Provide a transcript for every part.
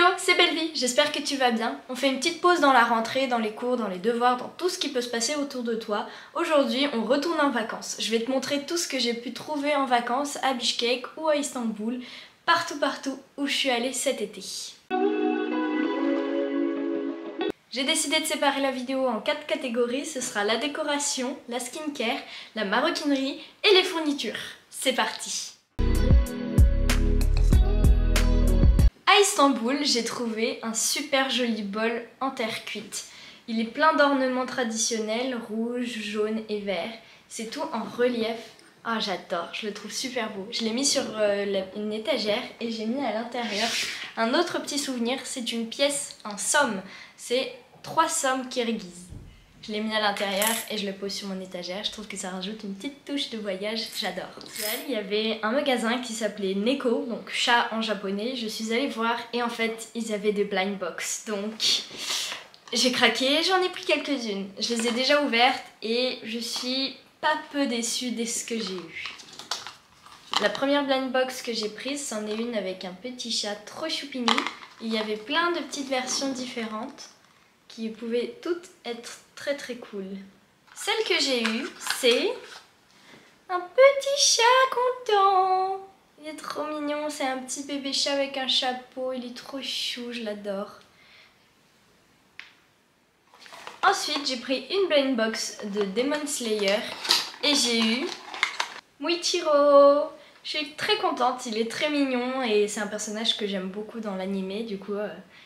Hello, c'est Bellevie, j'espère que tu vas bien. On fait une petite pause dans la rentrée, dans les cours, dans les devoirs, dans tout ce qui peut se passer autour de toi. Aujourd'hui, on retourne en vacances. Je vais te montrer tout ce que j'ai pu trouver en vacances à Bishkek ou à Istanbul, partout où je suis allée cet été. J'ai décidé de séparer la vidéo en 4 catégories, ce sera la décoration, la skincare, la maroquinerie et les fournitures. C'est parti! À Istanbul, j'ai trouvé un super joli bol en terre cuite. Il est plein d'ornements traditionnels, rouge, jaune et vert. C'est tout en relief. Ah, j'adore, je le trouve super beau. Je l'ai mis sur une étagère et j'ai mis à l'intérieur un autre petit souvenir. C'est une pièce en somme. C'est 3 sommes kirghizes. Je l'ai mis à l'intérieur et je le pose sur mon étagère. Je trouve que ça rajoute une petite touche de voyage. J'adore. Il y avait un magasin qui s'appelait Neko, donc chat en japonais. Je suis allée voir et en fait, ils avaient des blind box. Donc, j'ai craqué. J'en ai pris quelques-unes. Je les ai déjà ouvertes et je suis pas peu déçue de ce que j'ai eu. La première blind box que j'ai prise, c'en est une avec un petit chat trop choupini. Il y avait plein de petites versions différentes qui pouvaient toutes être très cool. Celle que j'ai eue, c'est un petit chat content. Il est trop mignon, c'est un petit bébé chat avec un chapeau, il est trop chou, je l'adore. Ensuite, j'ai pris une blind box de Demon Slayer et j'ai eu Muichiro. Je suis très contente, il est très mignon et c'est un personnage que j'aime beaucoup dans l'animé, du coup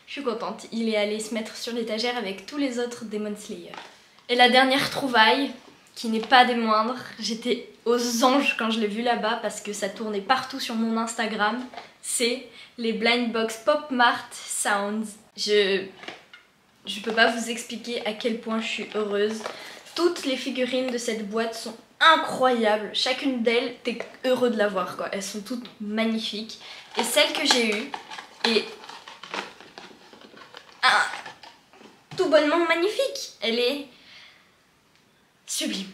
je suis contente. Il est allé se mettre sur l'étagère avec tous les autres Demon Slayer. Et la dernière trouvaille, qui n'est pas des moindres, j'étais aux anges quand je l'ai vu là-bas parce que ça tournait partout sur mon Instagram, c'est les Blind Box Pop Mart Sounds. Je peux pas vous expliquer à quel point je suis heureuse. Toutes les figurines de cette boîte sont incroyables. Chacune d'elles, t'es heureux de la voir, quoi. Elles sont toutes magnifiques. Et celle que j'ai eue est tout bonnement magnifique. Elle est sublime.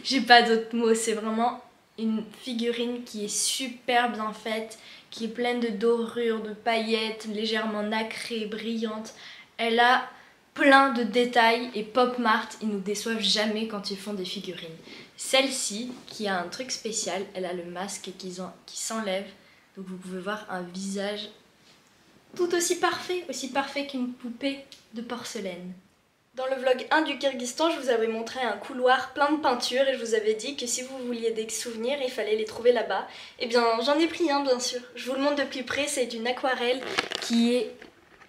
J'ai pas d'autres mots. C'est vraiment une figurine qui est super bien faite, qui est pleine de dorures, de paillettes, légèrement nacrée, brillante. Elle a plein de détails et Pop Mart, ils nous déçoivent jamais quand ils font des figurines. Celle-ci, qui a un truc spécial, elle a le masque qui s'enlève, donc vous pouvez voir un visage tout aussi parfait qu'une poupée de porcelaine. Dans le vlog 1 du Kyrgyzstan, je vous avais montré un couloir plein de peintures et je vous avais dit que si vous vouliez des souvenirs, il fallait les trouver là-bas. Et bien, j'en ai pris un, bien sûr. Je vous le montre de plus près, c'est une aquarelle qui est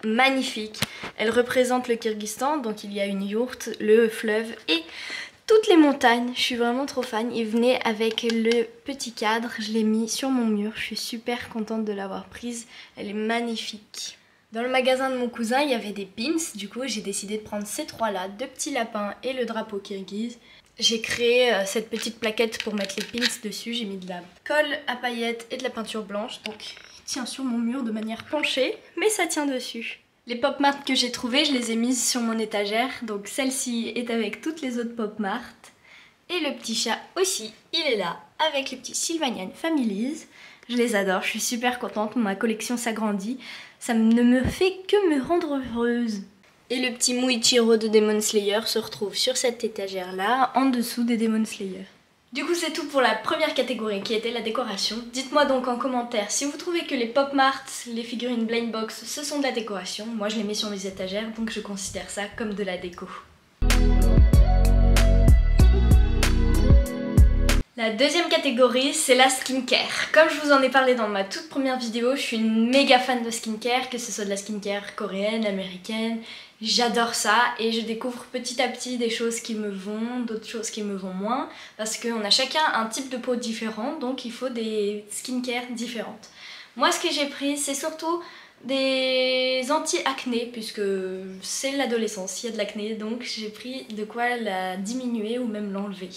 magnifique. Elle représente le Kyrgyzstan, donc il y a une yourte, le fleuve et toutes les montagnes. Je suis vraiment trop fan. Il venait avec le petit cadre, je l'ai mis sur mon mur. Je suis super contente de l'avoir prise. Elle est magnifique. Dans le magasin de mon cousin, il y avait des pins. Du coup, j'ai décidé de prendre ces 3-là, 2 petits lapins et le drapeau kirghize. J'ai créé cette petite plaquette pour mettre les pins dessus. J'ai mis de la colle à paillettes et de la peinture blanche. Donc, tient sur mon mur de manière penchée, mais ça tient dessus. Les Pop Mart que j'ai trouvées, je les ai mises sur mon étagère, donc celle-ci est avec toutes les autres Pop Mart. Et le petit chat aussi, il est là, avec les petits Sylvanian Families. Je les adore, je suis super contente, ma collection s'agrandit. Ça ne me fait que me rendre heureuse. Et le petit Muichiro de Demon Slayer se retrouve sur cette étagère-là, en dessous des Demon Slayer. Du coup, c'est tout pour la première catégorie qui était la décoration. Dites-moi donc en commentaire si vous trouvez que les Pop Mart, les figurines blind box, ce sont de la décoration. Moi, je les mets sur mes étagères, donc je considère ça comme de la déco. La deuxième catégorie, c'est la skincare. Comme je vous en ai parlé dans ma toute première vidéo, je suis une méga fan de skincare, que ce soit de la skincare coréenne, américaine. J'adore ça et je découvre petit à petit des choses qui me vont, d'autres choses qui me vont moins, parce qu'on a chacun un type de peau différent, donc il faut des skincare différentes. Moi, ce que j'ai pris, c'est surtout des anti-acné, puisque c'est l'adolescence, il y a de l'acné, donc j'ai pris de quoi la diminuer ou même l'enlever.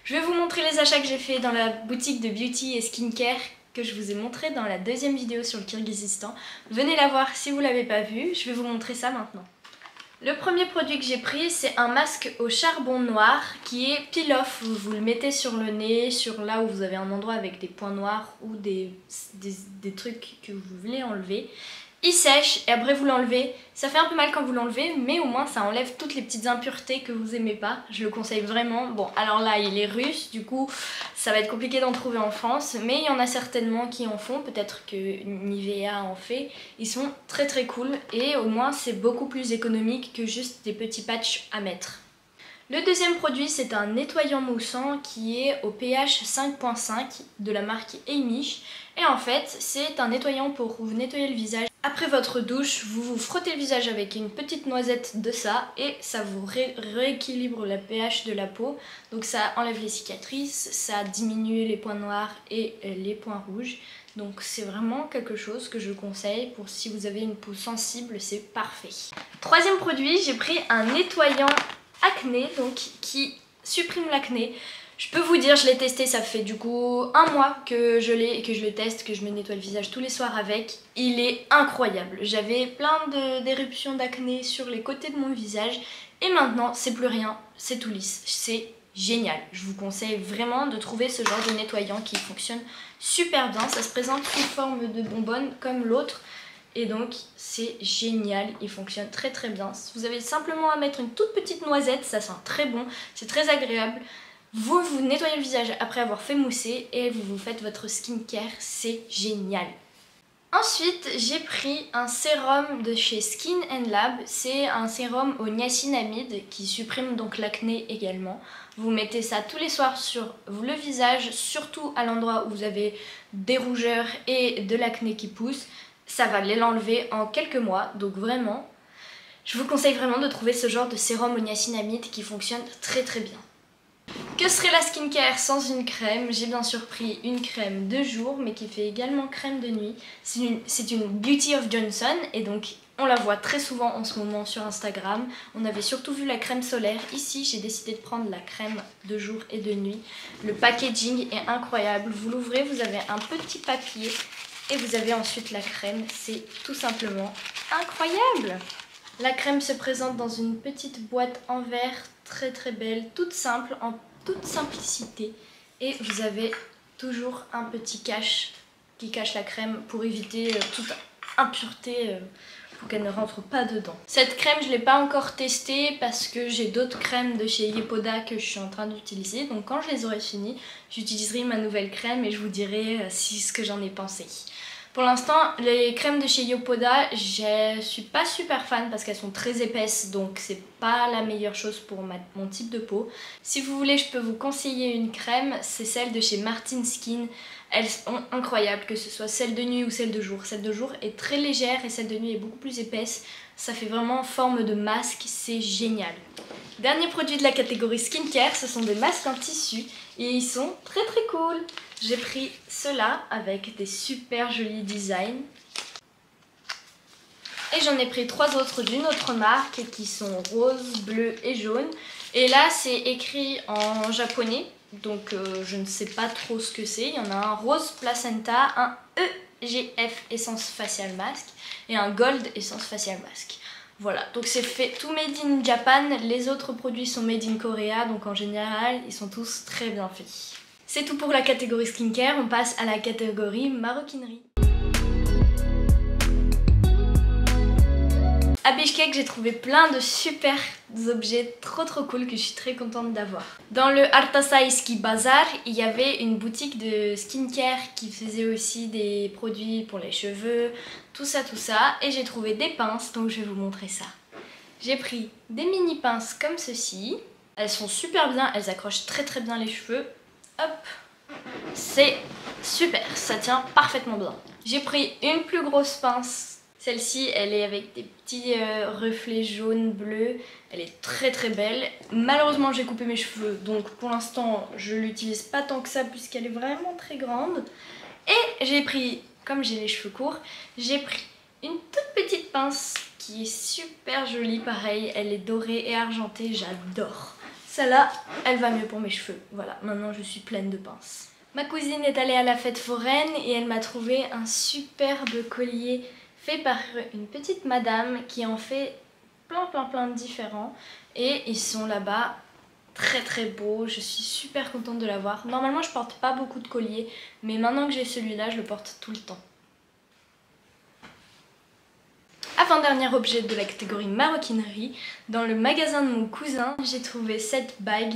Je vais vous montrer les achats que j'ai fait dans la boutique de beauty et skincare que je vous ai montré dans la deuxième vidéo sur le Kyrgyzstan. Venez la voir si vous ne l'avez pas vue, je vais vous montrer ça maintenant. Le premier produit que j'ai pris, c'est un masque au charbon noir qui est peel-off. Vous le mettez sur le nez, sur là où vous avez un endroit avec des points noirs ou des trucs que vous voulez enlever. Il sèche et après vous l'enlevez. Ça fait un peu mal quand vous l'enlevez, mais au moins ça enlève toutes les petites impuretés que vous aimez pas. Je le conseille vraiment. Bon, alors là il est russe, du coup ça va être compliqué d'en trouver en France, mais il y en a certainement qui en font. Peut-être que Nivea en fait. Ils sont très très cool et au moins c'est beaucoup plus économique que juste des petits patchs à mettre. Le deuxième produit, c'est un nettoyant moussant qui est au pH 5.5 de la marque Heimish. Et en fait, c'est un nettoyant pour vous nettoyer le visage. Après votre douche, vous vous frottez le visage avec une petite noisette de ça et ça vous rééquilibre le pH de la peau. Donc ça enlève les cicatrices, ça diminue les points noirs et les points rouges. Donc c'est vraiment quelque chose que je conseille pour si vous avez une peau sensible, c'est parfait. Troisième produit, j'ai pris un nettoyant acné, donc qui supprime l'acné. Je peux vous dire, je l'ai testé, ça fait du coup un mois que je l'ai et que je le teste, que je me nettoie le visage tous les soirs avec. Il est incroyable. J'avais plein d'éruptions d'acné sur les côtés de mon visage et maintenant c'est plus rien, c'est tout lisse. C'est génial. Je vous conseille vraiment de trouver ce genre de nettoyant qui fonctionne super bien. Ça se présente sous forme de bonbonne comme l'autre. Et donc c'est génial, il fonctionne très très bien. Vous avez simplement à mettre une toute petite noisette, ça sent très bon, c'est très agréable. Vous vous nettoyez le visage après avoir fait mousser et vous vous faites votre skincare, c'est génial. Ensuite, j'ai pris un sérum de chez Skin & Lab. C'est un sérum au niacinamide qui supprime donc l'acné également. Vous mettez ça tous les soirs sur le visage, surtout à l'endroit où vous avez des rougeurs et de l'acné qui pousse. Ça va l'enlever en quelques mois, donc vraiment, je vous conseille vraiment de trouver ce genre de sérum au niacinamide qui fonctionne très très bien. Que serait la skincare sans une crème? J'ai bien sûr pris une crème de jour, mais qui fait également crème de nuit. C'est une Beauty of Johnson, et donc on la voit très souvent en ce moment sur Instagram. On avait surtout vu la crème solaire. Ici, j'ai décidé de prendre la crème de jour et de nuit. Le packaging est incroyable. Vous l'ouvrez, vous avez un petit papier. Et vous avez ensuite la crème, c'est tout simplement incroyable! La crème se présente dans une petite boîte en verre très très belle, toute simple, en toute simplicité. Et vous avez toujours un petit cache qui cache la crème pour éviter toute impureté, pour qu'elle ne rentre pas dedans. Cette crème, je ne l'ai pas encore testée parce que j'ai d'autres crèmes de chez Yepoda que je suis en train d'utiliser. Donc quand je les aurai finies, j'utiliserai ma nouvelle crème et je vous dirai ce que j'en ai pensé. Pour l'instant, les crèmes de chez Yepoda, je suis pas super fan parce qu'elles sont très épaisses, donc c'est pas la meilleure chose pour mon type de peau. Si vous voulez, je peux vous conseiller une crème, c'est celle de chez Martin Skin. Elles sont incroyables, que ce soit celle de nuit ou celle de jour. Celle de jour est très légère et celle de nuit est beaucoup plus épaisse. Ça fait vraiment forme de masque, c'est génial. Dernier produit de la catégorie skincare, ce sont des masques en tissu et ils sont très très cool. J'ai pris ceux-là avec des super jolis designs. Et j'en ai pris 3 autres d'une autre marque qui sont rose, bleu et jaune. Et là c'est écrit en japonais, donc je ne sais pas trop ce que c'est. Il y en a un rose placenta, un EGF essence facial mask et un gold essence facial mask. Voilà, donc c'est fait tout made in Japan, les autres produits sont made in Korea, donc en général ils sont tous très bien faits. C'est tout pour la catégorie skincare, on passe à la catégorie maroquinerie. À Bishkek, j'ai trouvé plein de super objets trop cool que je suis très contente d'avoir. Dans le Artasaiski Bazar, il y avait une boutique de skincare qui faisait aussi des produits pour les cheveux, tout ça. Et j'ai trouvé des pinces, donc je vais vous montrer ça. J'ai pris des mini pinces comme ceci. Elles sont super bien, elles accrochent très bien les cheveux. Hop, c'est super, ça tient parfaitement bien. J'ai pris une plus grosse pince. Celle-ci, elle est avec des petits reflets jaunes, bleus. Elle est très belle. Malheureusement, j'ai coupé mes cheveux, donc pour l'instant, je l'utilise pas tant que ça puisqu'elle est vraiment très grande. Et j'ai pris, comme j'ai les cheveux courts, j'ai pris une toute petite pince qui est super jolie. Pareil, elle est dorée et argentée, j'adore. Celle-là, elle va mieux pour mes cheveux. Voilà, maintenant je suis pleine de pinces. Ma cousine est allée à la fête foraine et elle m'a trouvé un superbe collier fait par une petite madame qui en fait plein de différents. Et ils sont là-bas très beaux, je suis super contente de l'avoir. Normalement je porte pas beaucoup de colliers, mais maintenant que j'ai celui-là, je le porte tout le temps. Avant-dernier objet de la catégorie maroquinerie, dans le magasin de mon cousin, j'ai trouvé cette bague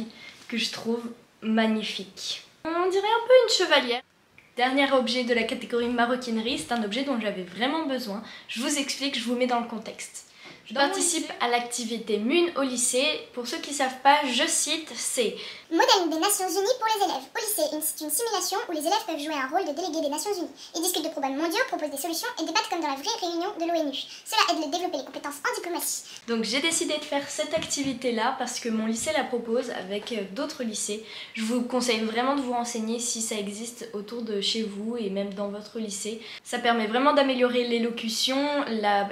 que je trouve magnifique. On dirait un peu une chevalière. Dernier objet de la catégorie maroquinerie, c'est un objet dont j'avais vraiment besoin. Je vous explique, je vous mets dans le contexte. Je participe à l'activité MUN au lycée. Pour ceux qui ne savent pas, je cite, c'est Modèle des Nations Unies pour les élèves. Au lycée, c'est une simulation où les élèves peuvent jouer un rôle de délégués des Nations Unies. Ils discutent de problèmes mondiaux, proposent des solutions et débattent comme dans la vraie réunion de l'ONU. Cela aide à développer les compétences en diplomatie. Donc j'ai décidé de faire cette activité-là parce que mon lycée la propose avec d'autres lycées. Je vous conseille vraiment de vous renseigner si ça existe autour de chez vous et même dans votre lycée. Ça permet vraiment d'améliorer l'élocution,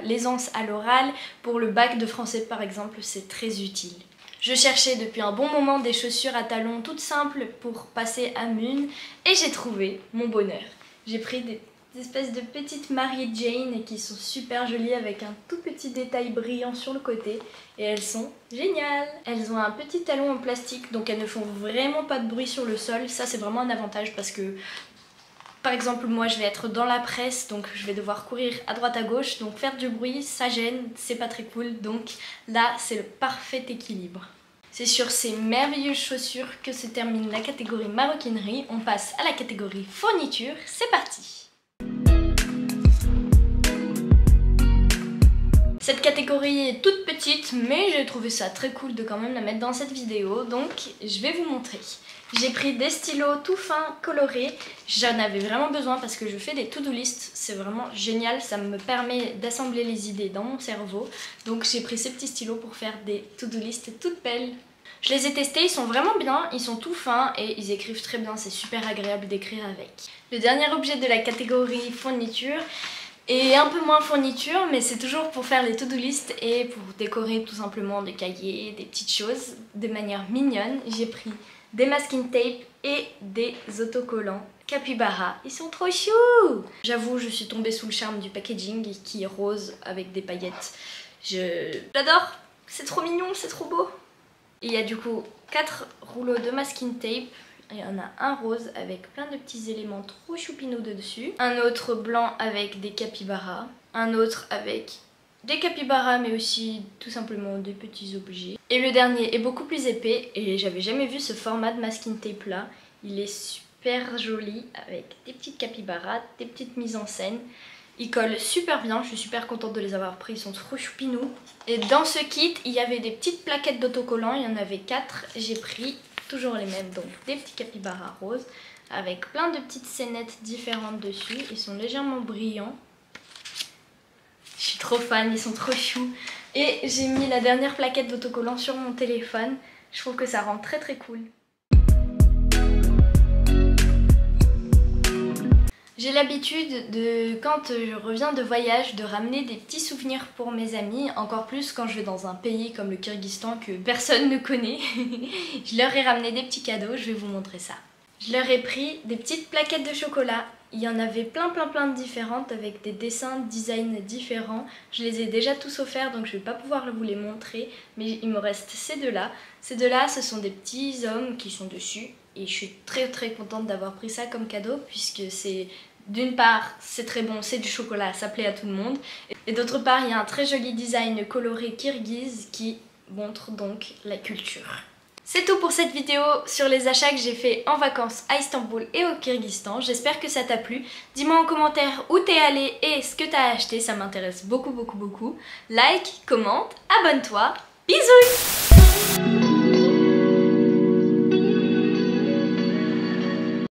l'aisance à l'oral. Pour le bac de français par exemple, c'est très utile. Je cherchais depuis un bon moment des chaussures à talons toutes simples pour passer à MUN et j'ai trouvé mon bonheur. J'ai pris des espèces de petites Mary Jane qui sont super jolies avec un tout petit détail brillant sur le côté et elles sont géniales. Elles ont un petit talon en plastique donc elles ne font vraiment pas de bruit sur le sol. Ça c'est vraiment un avantage parce que par exemple moi je vais être dans la presse donc je vais devoir courir à droite à gauche donc faire du bruit ça gêne, c'est pas très cool donc là c'est le parfait équilibre. C'est sur ces merveilleuses chaussures que se termine la catégorie maroquinerie. On passe à la catégorie fourniture, c'est parti. Cette catégorie est toute petite mais j'ai trouvé ça très cool de quand même la mettre dans cette vidéo donc je vais vous montrer. J'ai pris des stylos tout fins, colorés. J'en avais vraiment besoin parce que je fais des to-do list. C'est vraiment génial, ça me permet d'assembler les idées dans mon cerveau. Donc j'ai pris ces petits stylos pour faire des to-do list toutes belles. Je les ai testés, ils sont vraiment bien, ils sont tout fins et ils écrivent très bien. C'est super agréable d'écrire avec. Le dernier objet de la catégorie fourniture est un peu moins fourniture, mais c'est toujours pour faire les to-do list et pour décorer tout simplement des cahiers, des petites choses de manière mignonne. J'ai pris des masking tape et des autocollants Capybara. Ils sont trop choux! J'avoue, je suis tombée sous le charme du packaging qui est rose avec des paillettes. J'adore! C'est trop mignon, c'est trop beau! Il y a du coup 4 rouleaux de masking tape. Il y en a un rose avec plein de petits éléments trop choupinous dessus. Un autre blanc avec des capybaras. Un autre avec des capybaras mais aussi tout simplement des petits objets. Et le dernier est beaucoup plus épais et j'avais jamais vu ce format de masking tape là. Il est super joli avec des petites capybaras, des petites mises en scène. Il colle super bien, je suis super contente de les avoir pris, ils sont trop choupinous. Et dans ce kit, il y avait des petites plaquettes d'autocollants, il y en avait 4. J'ai pris toujours les mêmes, donc des petits capybaras roses avec plein de petites scénettes différentes dessus. Ils sont légèrement brillants. Je suis trop fan, ils sont trop choux. Et j'ai mis la dernière plaquette d'autocollant sur mon téléphone. Je trouve que ça rend très très cool. J'ai l'habitude de, quand je reviens de voyage, de ramener des petits souvenirs pour mes amis, encore plus quand je vais dans un pays comme le Kyrgyzstan que personne ne connaît. Je leur ai ramené des petits cadeaux, je vais vous montrer ça. Je leur ai pris des petites plaquettes de chocolat. Il y en avait plein de différentes avec des dessins, designs différents. Je les ai déjà tous offerts donc je ne vais pas pouvoir vous les montrer. Mais il me reste ces deux-là. Ces deux-là, ce sont des petits hommes qui sont dessus. Et je suis très contente d'avoir pris ça comme cadeau puisque c'est... D'une part, c'est très bon, c'est du chocolat, ça plaît à tout le monde. Et d'autre part, il y a un très joli design coloré kirghize qui montre donc la culture. C'est tout pour cette vidéo sur les achats que j'ai fait en vacances à Istanbul et au Kyrgyzstan. J'espère que ça t'a plu. Dis-moi en commentaire où t'es allé et ce que t'as acheté, ça m'intéresse beaucoup. Like, commente, abonne-toi. Bisous!